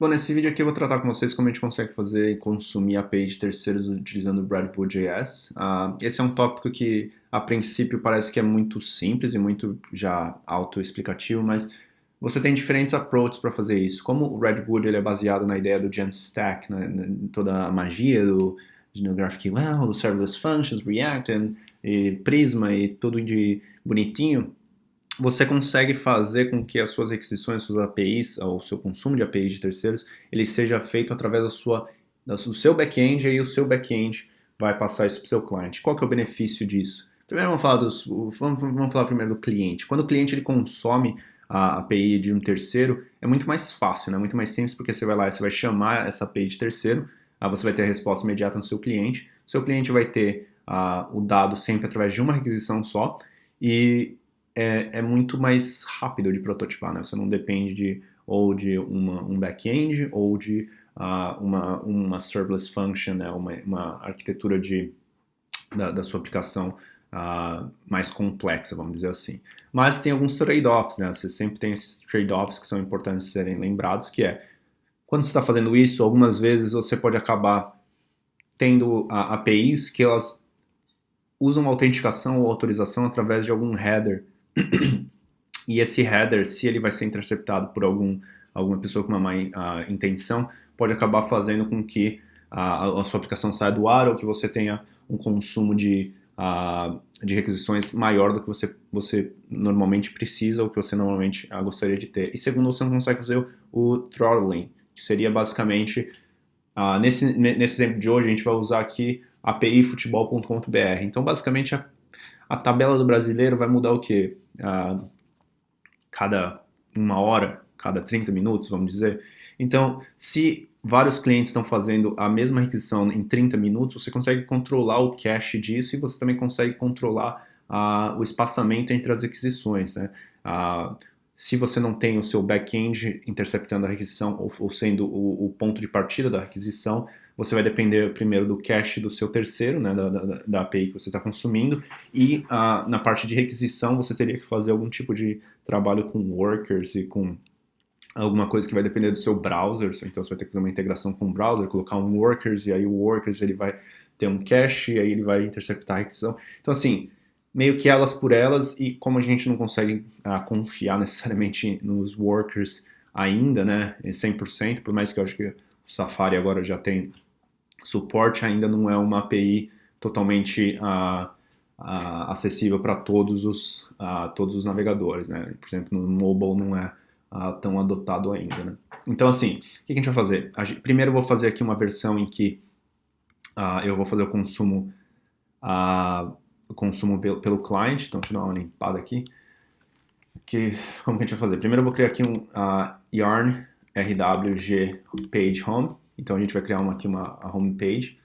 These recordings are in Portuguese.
Bom, nesse vídeo aqui eu vou tratar com vocês como a gente consegue fazer e consumir API de terceiros utilizando o Breadboot.js. Esse é um tópico que, a princípio, parece que é muito simples e muito já autoexplicativo, mas você tem diferentes approaches para fazer isso. Como o Breadboot ele é baseado na ideia do Jamstack, né, toda a magia do GraphQL, do Serverless Functions, React e Prisma e tudo de bonitinho, você consegue fazer com que as suas requisições, suas APIs, ou o seu consumo de APIs de terceiros, ele seja feito através do seu back-end, e aí o seu back-end vai passar isso para o seu cliente. Qual que é o benefício disso? Primeiro vamos falar primeiro do cliente. Quando o cliente ele consome a API de um terceiro, é muito mais fácil, né? Muito mais simples, porque você vai lá e você vai chamar essa API de terceiro, você vai ter a resposta imediata no seu cliente, seu cliente vai ter o dado sempre através de uma requisição só, e é muito mais rápido de prototipar, né? Você não depende ou de um back-end ou de uma serverless function, né? Uma arquitetura da sua aplicação mais complexa, vamos dizer assim. Mas tem alguns trade-offs, né? Você sempre tem esses trade-offs que são importantes de serem lembrados, que é, quando você está fazendo isso, algumas vezes você pode acabar tendo APIs que elas usam autenticação ou autorização através de algum header. E esse header, se ele vai ser interceptado por alguma pessoa com uma má intenção, pode acabar fazendo com que a sua aplicação saia do ar ou que você tenha um consumo de requisições maior do que você normalmente precisa ou que você normalmente gostaria de ter. E segundo, você não consegue fazer o throttling, que seria basicamente, nesse exemplo de hoje, a gente vai usar aqui API futebol.com.br. Então, basicamente, a tabela do brasileiro vai mudar o quê? Cada uma hora, cada 30 minutos, vamos dizer. Então, se vários clientes estão fazendo a mesma requisição em 30 minutos, você consegue controlar o cache disso e você também consegue controlar o espaçamento entre as requisições, né? Se você não tem o seu back-end interceptando a requisição ou sendo o ponto de partida da requisição, você vai depender primeiro do cache do seu terceiro, né, da API que você está consumindo, e na parte de requisição você teria que fazer algum tipo de trabalho com workers e com alguma coisa que vai depender do seu browser, então você vai ter que fazer uma integração com o browser, colocar um workers, e aí o workers ele vai ter um cache, e aí ele vai interceptar a requisição. Então assim, meio que elas por elas, e como a gente não consegue confiar necessariamente nos workers ainda, né, 100%, por mais que eu acho que o Safari agora já tem suporte, ainda não é uma API totalmente acessível para todos os navegadores, né? Por exemplo, no mobile não é tão adotado ainda, né? Então, assim, o que a gente vai fazer? Primeiro eu vou fazer aqui uma versão em que eu vou fazer o consumo pelo cliente, então deixa eu dar uma limpada aqui. Como que a gente vai fazer? Primeiro eu vou criar aqui um yarn rwg page home, então a gente vai criar a home page.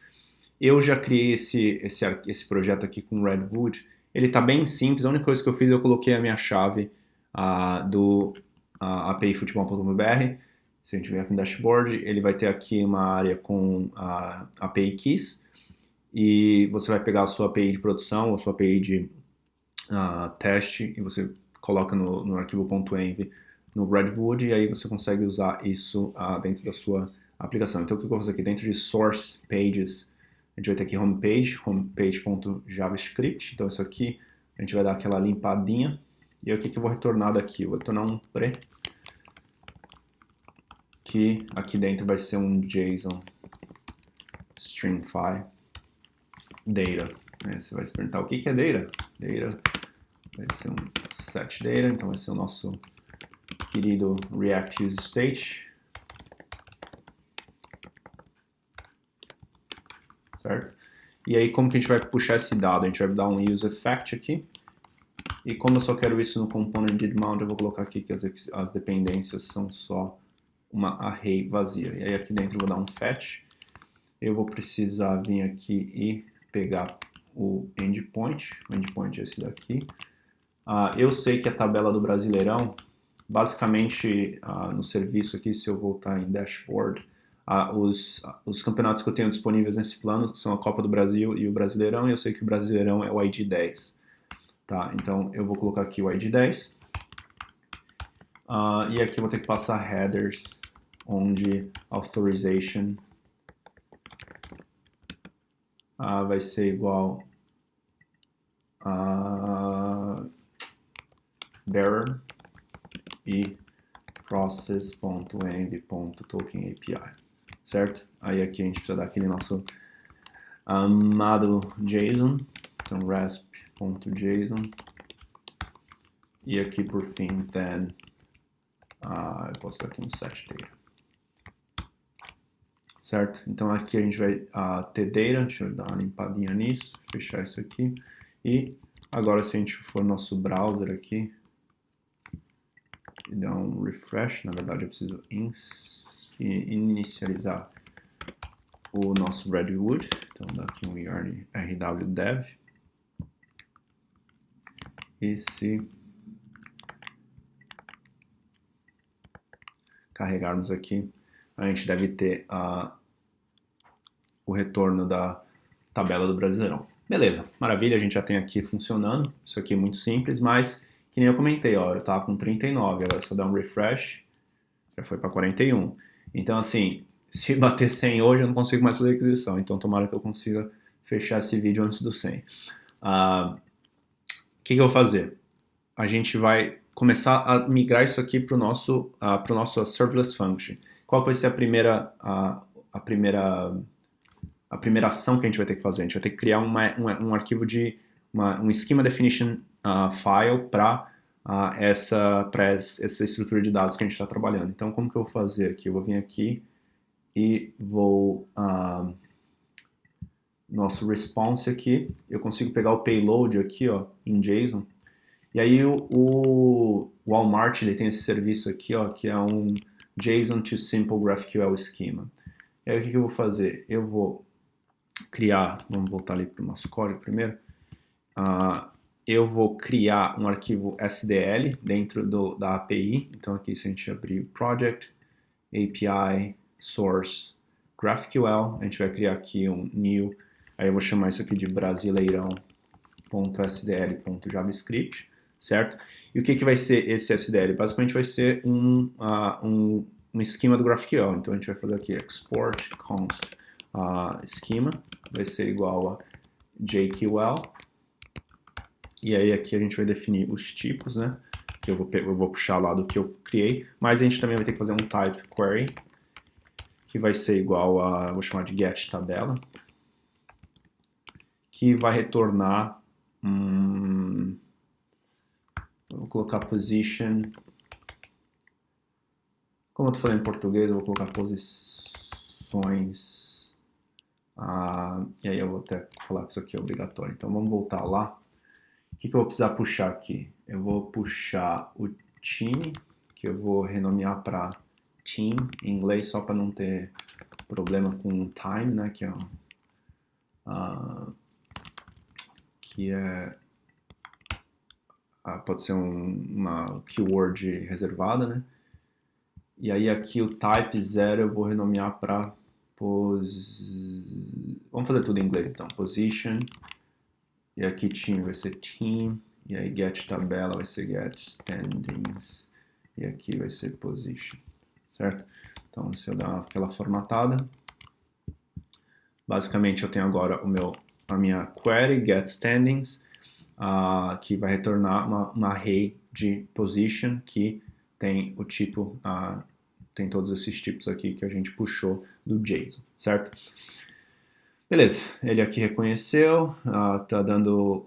Eu já criei esse projeto aqui com Redwood. Ele está bem simples. A única coisa que eu fiz, eu coloquei a minha chave do API futebol.br. Se a gente vier aqui no dashboard, ele vai ter aqui uma área com API keys. E você vai pegar a sua API de produção ou a sua API de teste e você coloca no arquivo .env no Redwood, e aí você consegue usar isso dentro da sua aplicação. Então o que eu vou fazer aqui? Dentro de source pages, a gente vai ter aqui homepage.javascript. Então isso aqui a gente vai dar aquela limpadinha. E aí o que eu vou retornar daqui? Eu vou retornar um pre, que aqui dentro vai ser um JSON stringify data. Você vai se perguntar o que é data? Data vai ser um set data, então vai ser o nosso querido React Use State, certo? E aí como que a gente vai puxar esse dado? A gente vai dar um use effect aqui, e como eu só quero isso no component did mount, eu vou colocar aqui que as dependências são só uma array vazia. E aí aqui dentro eu vou dar um fetch, eu vou precisar vir aqui e pegar o endpoint é esse daqui. Eu sei que a tabela do Brasileirão, basicamente no serviço aqui, se eu voltar em dashboard, os campeonatos que eu tenho disponíveis nesse plano são a Copa do Brasil e o Brasileirão, e eu sei que o Brasileirão é o ID 10. Tá, então eu vou colocar aqui o ID 10, e aqui eu vou ter que passar headers onde authorization vai ser igual a bearer e process.env.tokenAPI, certo? Aí aqui a gente precisa dar aquele nosso amado JSON, então rasp.json, e aqui por fim then eu posso dar aqui um set data, certo? Então aqui a gente vai ter data, deixa eu dar uma limpadinha nisso, fechar isso aqui, e agora se a gente for no nosso browser aqui e dar um refresh, na verdade eu preciso inicializar o nosso Redwood, então dá aqui um yarn rwdev, e se carregarmos aqui, a gente deve ter o retorno da tabela do Brasileirão. Beleza, maravilha, a gente já tem aqui funcionando, isso aqui é muito simples, mas que nem eu comentei, ó, eu estava com 39, agora se eu dar um refresh, já foi para 41. Então assim, se bater 100 hoje eu não consigo mais fazer aquisição, então tomara que eu consiga fechar esse vídeo antes do 100. O que eu vou fazer? A gente vai começar a migrar isso aqui para o nosso serverless function. Qual vai ser a primeira ação que a gente vai ter que fazer? A gente vai ter que criar um arquivo de um schema definition file para essa estrutura de dados que a gente está trabalhando. Então, como que eu vou fazer aqui? Eu vou vir aqui e vou nosso response aqui. Eu consigo pegar o payload aqui, ó, em JSON. E aí o Walmart ele tem esse serviço aqui, ó, que é um JSON to Simple GraphQL Schema. E aí o que eu vou fazer? Eu vou criar, vamos voltar ali para o nosso código primeiro. Eu vou criar um arquivo SDL dentro da API. Então aqui se a gente abrir Project, API, Source, GraphQL, a gente vai criar aqui um new, aí eu vou chamar isso aqui de brasileirão.sdl.javascript. Certo? E o que vai ser esse SDL? Basicamente vai ser um esquema do GraphQL. Então a gente vai fazer aqui export const schema, vai ser igual a JQL. E aí aqui a gente vai definir os tipos, né? Que eu vou puxar lá do que eu criei. Mas a gente também vai ter que fazer um type query, que vai ser igual a, vou chamar de get tabela, que vai retornar vou colocar position. Como eu estou falando em português, eu vou colocar posições. E aí eu vou até falar que isso aqui é obrigatório. Então vamos voltar lá. O que eu vou precisar puxar aqui? Eu vou puxar o time, que eu vou renomear para team em inglês, só para não ter problema com time, né? Pode ser uma keyword reservada, né? E aí aqui o type 0 eu vou renomear para vamos fazer tudo em inglês então, position, e aqui team vai ser team, e aí get tabela vai ser get standings, e aqui vai ser position, certo? Então se eu dar aquela formatada, basicamente eu tenho agora a minha query get standings, que vai retornar uma array de position que tem o tipo, tem todos esses tipos aqui que a gente puxou do JSON, certo? Beleza, ele aqui reconheceu, tá dando,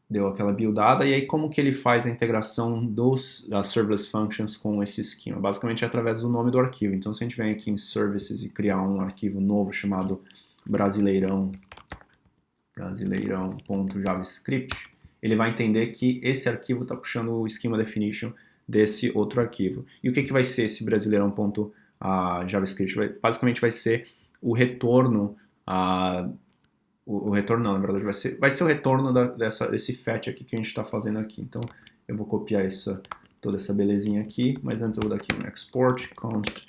deu aquela buildada, e aí como que ele faz a integração das serverless functions com esse esquema? Basicamente é através do nome do arquivo. Então se a gente vem aqui em services e criar um arquivo novo chamado brasileirão.javascript, ele vai entender que esse arquivo está puxando o schema definition desse outro arquivo. E o que vai ser esse brasileirão.javascript? Basicamente vai ser o retorno, o retorno não, na verdade vai ser o retorno desse fetch aqui que a gente está fazendo aqui. Então eu vou copiar toda essa belezinha aqui, mas antes eu vou dar aqui um export const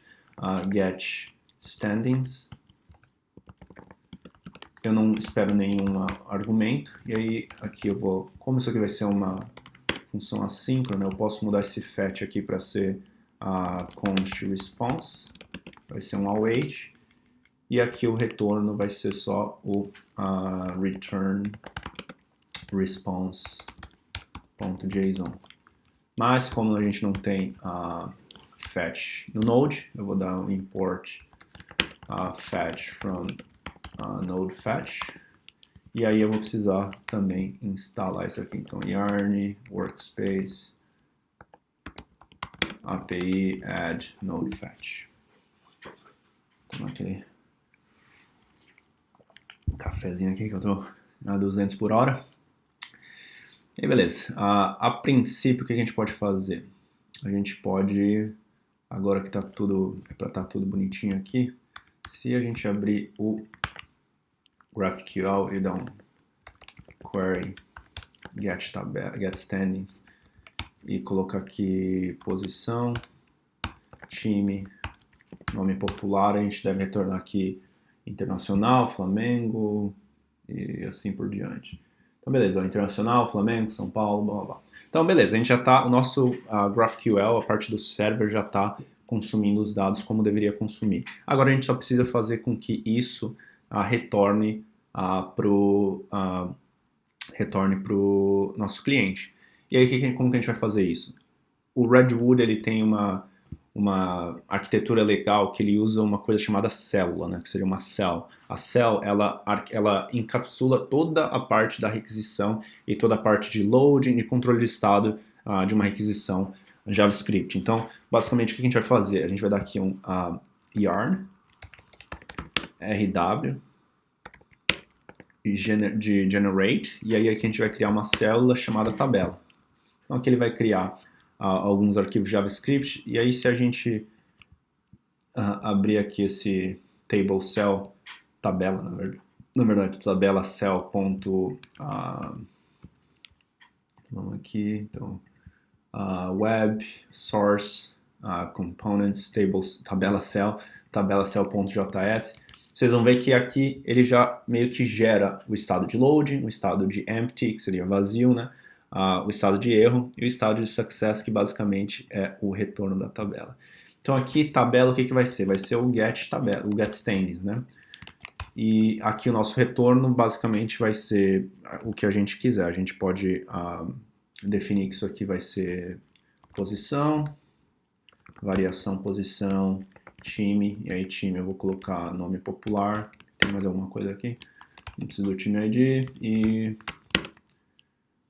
get standings. Eu não espero nenhum argumento, e aí aqui eu vou, como isso aqui vai ser uma função assíncrona, eu posso mudar esse fetch aqui para ser const response, vai ser um await, e aqui o retorno vai ser só o return response.json. Mas como a gente não tem fetch no Node, eu vou dar um import fetch from node fetch, e aí eu vou precisar também instalar isso aqui. Então yarn workspace API add node fetch. Então aquele cafezinho aqui que eu tô a 200 por hora. E beleza. A princípio, o que a gente pode fazer? A gente pode, agora que tá tudo, é para estar tudo bonitinho aqui, se a gente abrir o GraphQL e dar um query get standings e colocar aqui posição, time, nome popular, a gente deve retornar aqui Internacional, Flamengo e assim por diante. Então beleza, Internacional, Flamengo, São Paulo, blá blá blá. Então beleza, a gente já tá, o nosso GraphQL, a parte do server já está consumindo os dados como deveria consumir. Agora a gente só precisa fazer com que isso retorne pro nosso cliente. E aí como que a gente vai fazer isso? O Redwood ele tem uma arquitetura legal que ele usa uma coisa chamada célula, né, que seria uma cell. A cell, ela encapsula toda a parte da requisição e toda a parte de loading e controle de estado de uma requisição JavaScript. Então, basicamente, o que a gente vai fazer? A gente vai dar aqui um yarn, rw, de generate, e aí aqui a gente vai criar uma célula chamada tabela. Então, aqui ele vai criar alguns arquivos JavaScript, e aí se a gente abrir aqui esse table cell tabela, na verdade tabela cell vamos aqui, então web source components tabela cell.js, vocês vão ver que aqui ele já meio que gera o estado de loading, o estado de empty, que seria vazio, né? O estado de erro e o estado de success, que basicamente é o retorno da tabela. Então aqui, tabela, o que vai ser? Vai ser o get tabela, o get standings, né? E aqui o nosso retorno basicamente vai ser o que a gente quiser. A gente pode definir que isso aqui vai ser posição, variação posição, time, e aí time eu vou colocar nome popular, tem mais alguma coisa aqui? Não preciso do time ID, e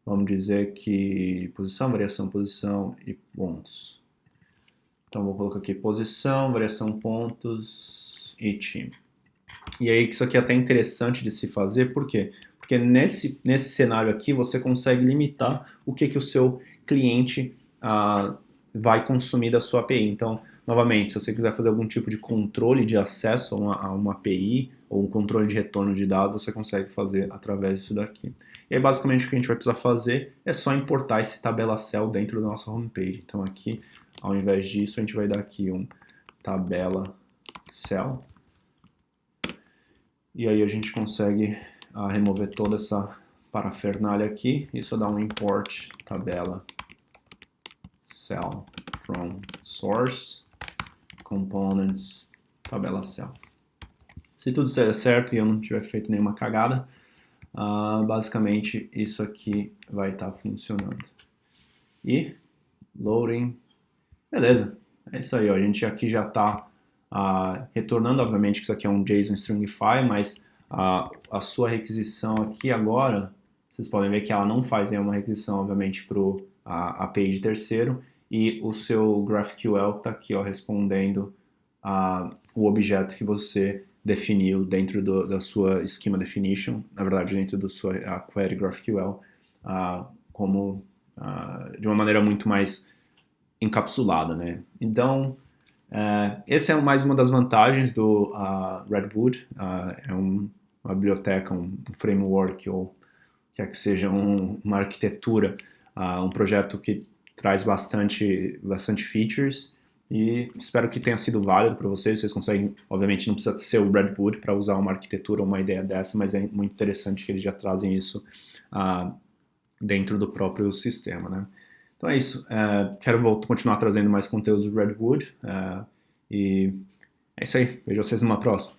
vamos dizer que posição, variação, posição e pontos. Então vou colocar aqui posição, variação, pontos e time. E aí isso aqui é até interessante de se fazer, por quê? Porque nesse cenário aqui você consegue limitar o que o seu cliente vai consumir da sua API. Então, novamente, se você quiser fazer algum tipo de controle de acesso a uma API ou um controle de retorno de dados, você consegue fazer através disso daqui. E aí, basicamente, o que a gente vai precisar fazer é só importar esse tabela cell dentro da nossa homepage. Então, aqui, ao invés disso, a gente vai dar aqui um tabela cell. E aí a gente consegue remover toda essa parafernália aqui e só dar um import tabela cell from source components tabela cell. Se tudo der certo e eu não tiver feito nenhuma cagada, basicamente isso aqui vai estar funcionando. E loading, beleza, é isso aí, ó. A gente aqui já está retornando, obviamente que isso aqui é um JSON Stringify, mas a sua requisição aqui agora, vocês podem ver que ela não faz nenhuma requisição, obviamente, para a API de terceiro, e o seu GraphQL está aqui, ó, respondendo o objeto que você definiu dentro da sua schema definition, na verdade dentro da sua query GraphQL, de uma maneira muito mais encapsulada, né? Então, essa é mais uma das vantagens do Redwood. É uma biblioteca, um framework, ou quer que seja uma arquitetura, um projeto que traz bastante features, e espero que tenha sido válido para vocês. Vocês conseguem, obviamente não precisa ser o Redwood para usar uma arquitetura ou uma ideia dessa, mas é muito interessante que eles já trazem isso dentro do próprio sistema, né? Então é isso, quero continuar trazendo mais conteúdos do Redwood, e É isso aí. Vejo vocês numa próxima.